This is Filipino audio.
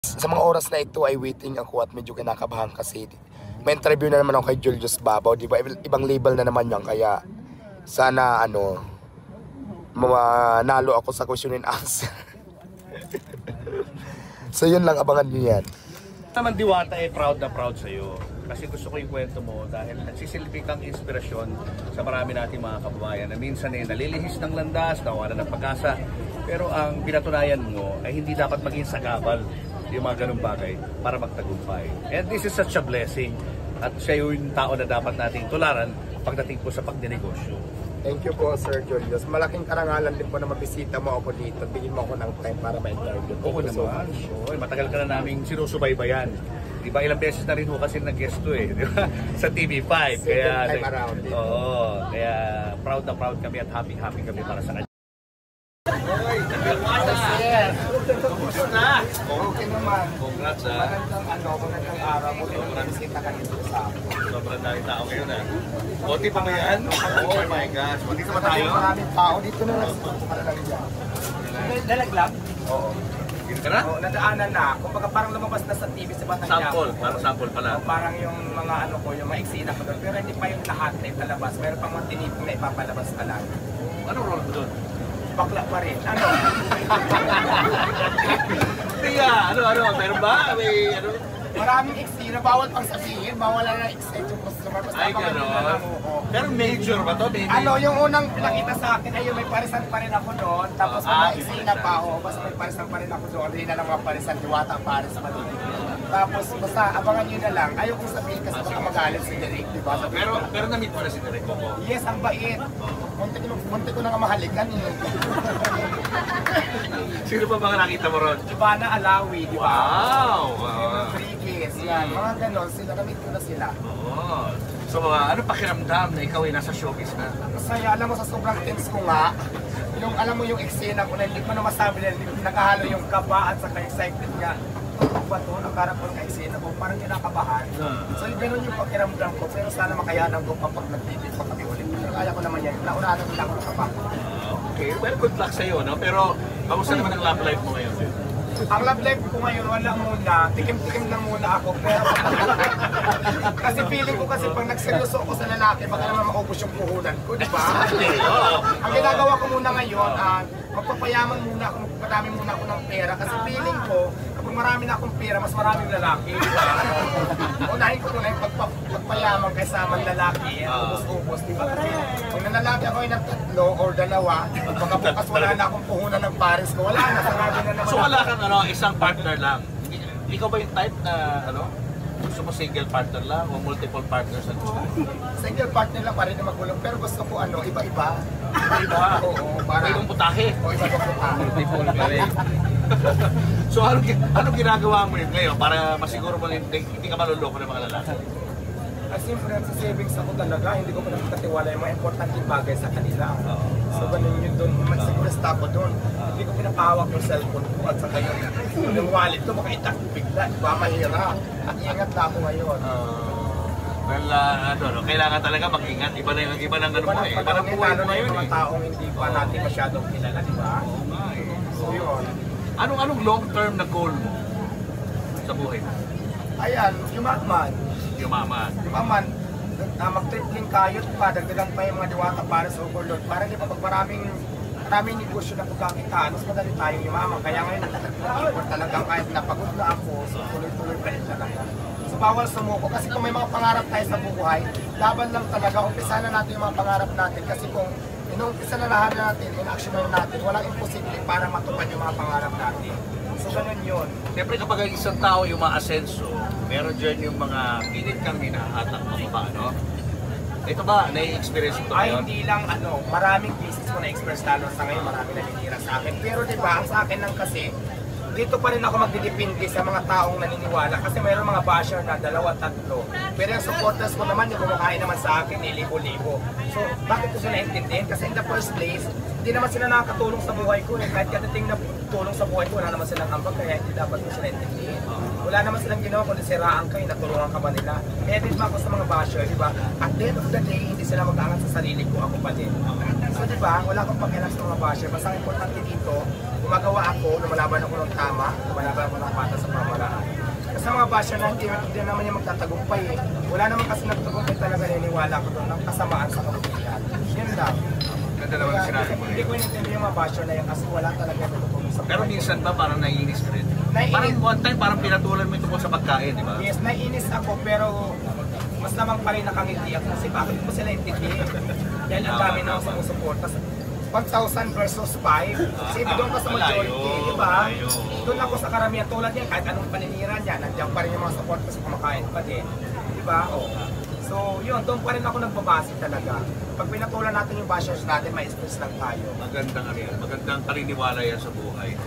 Sa mga oras na ito ay waiting ako at medyo kinakabahan kasi may interview na naman ako kay Julius Babaw, di ba? Ibang label na naman yan, kaya sana manalo ako sa question and answer. So yun lang, abangan nyo yan. Naman Diwata ay proud na proud sa'yo. Kasi gusto ko yung kwento mo dahil nagsisilbi kang inspirasyon sa marami nating mga kababayan na minsan ay nalilihis ng landas, nawala ng pag-asa. Pero ang pinatunayan mo ay hindi dapat maging sagabal yung mga ganung bagay para magtagumpay. And this is such a blessing. At siya yung tao na dapat nating tularan pagdating po sa pagdinegosyo. Thank you po, Sir Julius. Malaking karangalan din po na mabisita mo ako dito. Bigyan mo ako ng time para ma-interview. Oo naman. So, matagal ka na naming sinusubaybayan. Di ba ilang beses na rin ho kasi nag-guest to eh, di ba? Sa TV5. Kaya time around. Oo, kaya proud na proud kami at happy kami para sa kanya. Kumusta? Okay naman. Congrats ha. Magandang araw mo. Bisita ka dito sa akin. Sobrang daming tao ngayon ha. Konti pa ba yan? Oh my gosh. Konti pa tayo? Maraming tao dito na lang dyan. Nalaglag? Oo. Dito ka na? Oo, nadaanan na. Kumbaga parang lumabas na sa TV sa Batang Sample. Parang sample pala. Parang yung mga yung mga eksena ko doon. Pero hindi pa yung lahat na italabas. Meron pang mga tinipong na ipapalabas ka lang. Anong role mo doon? Bakla pa rin. Ano? Tiga, ano? Meron ba? May ano? Maraming eksena. Bawal pang sabihin. Bawal na eksena yung customer. Ay, gano'n. Pero major ba to? Yung unang pinakita sa akin ay may parisan pa rin ako doon. Tapos may eksena pa ako. Basta may parisan pa rin ako doon. Hindi na lang mga parisan. Diwata ang paris pa doon. Tapos basta abangan nyo na lang. Ayaw kong sabihin kasi baka magalit si Derek, di ba? Pero na-meet mo na si Derek Coco? Yes, ang bait. Munti ko na nga mahalikan eh. Sino pa mga nakita mo ron? Ivana Alawi, di ba? Wow! Rodriguez, yan. Mga ganon, sila na-meet ko na sila. Oo. So ano pakiramdam na ikaw ay nasa showbiz na? Masaya, alam mo sa sobrang tense ko nga. Yung alam mo yung eksena ko na hindi ko na masabi na nakahalo yung kaba at saka excited nga. Ba ito, nakarap ko ng eksena ko, parang kinakabahan. So yung gano'n yung pakiramdam ko, pero sana makayanan ko kapag nag-TV pa kami ulit. Pero kaya ko naman yan, naunahan nila ako nakaba. Okay, well good luck sa'yo, no? Pero kamusta naman ang love life mo ngayon? Ang love life ko ngayon, wala muna. Tikim-tikim lang muna ako. Pero kasi feeling ko kasi pag nagseryoso ako sa lalaki, baka naman maubos yung puhunan ko, di ba? Ang ginagawa ko muna ngayon, magpapayaman muna ako, magpadami muna ako ng pera. Kasi feeling ko, kapag marami na akong pera, mas maraming lalaki. Unahin ko muna yung pagpayaman kaysa manlalaki, ubos-ubos, di ba? Kung nanlalaki ako yung tatlo or dalawa, baka bukas wala na akong puhunan ng pares ko, wala na, sarado na naman. So wala kang isang partner lang? Ikaw ba yung type na gusto mo single partner lang o multiple partners ang gusto? Single partner lang pa rin na magulong, pero gusto ko iba-iba. Iba? Oo, para... Ibang putahe? Oo, ibang putahe. So anong ginagawa mo yun ngayon para masiguro mo hindi ka maluloko ng mga lalaki? As siyempre, sa savings ako talaga, hindi ko pa nakakatiwala yung mga importanteng bagay sa kanila. So ganun yun doon, sigurista ako doon. Hindi ko pinapahawak yung cellphone ko at saka yung wallet ko, baka itak bigla, iba mahirap. At ingat na ako ngayon. Well, kailangan talaga mag-ingat. Iba na yung ano mo eh. Iba na buhay mo ngayon yung mga taong hindi pa natin masyadong kilala, di ba? So yun. Anong long-term na goal mo sa buhay mo? Ayan, yumaman. Yumaman. Yumaman. Mag-tripling kayot pa, dagdagan pa yung mga diwata para sa overload. Para di ba pag maraming negosyo na pagkakitaan, mas madali tayong yumaman. Kaya ngayon, talagang kahit napagod na ako, so tuloy-tuloy pa rin talaga. So bawal sumuko kasi kung may mga pangarap tayo sa buhay, laban lang talaga, umpisa na natin yung mga pangarap natin kasi kung inuumpisa na lahat natin, in-action na natin, walang imposible para matupad yung mga pangarap natin. So ganun yun. Siyempre kapag isang tao yung maasenso, meron dyan yung mga pilit kang hinahatak mo ba, no? Ito ba, nai-experience ito Ay, ngayon? hindi lang maraming cases ko na-experience lalo sa ngayon, maraming naninira sa akin. Pero diba, ang sa akin lang kasi, dito pa rin ako magdidepende sa mga taong naniniwala kasi mayroong mga basher na 2, 3. Pero yung supporters ko naman, yung kumakain naman sa akin, libo-libo. So, bakit ko sila naintindihan? Kasi in the first place, Hindi naman sila nakakatulong sa buhay ko eh. Kahit kadating na tulong sa buhay ko, wala naman silang ambag, kaya hindi dapat mo sila intindihin. Wala naman silang ginawa kundi siraan ka, natulungan ka ba nila. Kaya din ba ako sa mga basher, di ba? At the end of the day, hindi sila mag-aangat sa sarili ko, ako pa din. So di ba, wala akong pakialam sa mga basher. Basta ang importante dito, gumagawa ako, lumalaban ako ng tama, lumalaban ako ng patas sa pamamaraan. Kasi mga basher na hindi naman yung magtatagumpay eh. Wala naman kasi nagtagumpay talaga, naniniwala ko doon ng kasamaan sa kabutihan. Yun lang. Ganda naman ang sinabi mo Hindi ko inintindi yung mga basher na yan kasi wala talaga natutulong sa Pero minsan ba parang naiinis ka rin? Naiinis. Parang one time parang pinatulan mo ito po sa pagkain, di ba? Yes, naiinis ako pero mas naman pa rin nakangiti ako kasi bakit ko sila intindihin? Dahil ang dami na ako sa sumusuporta. 1,000 versus 5. Kasi doon ka sa majority, di ba? Doon ako sa karamihan tulad yan, kahit anong paninira niya, nandiyan pa rin yung mga support kasi kumakain pa din. Di ba? Oh. So yun, doon pa rin ako nagbabase talaga. Pag pinatulan natin yung bashers natin, may stress lang tayo. Magandang paniniwala yan sa buhay.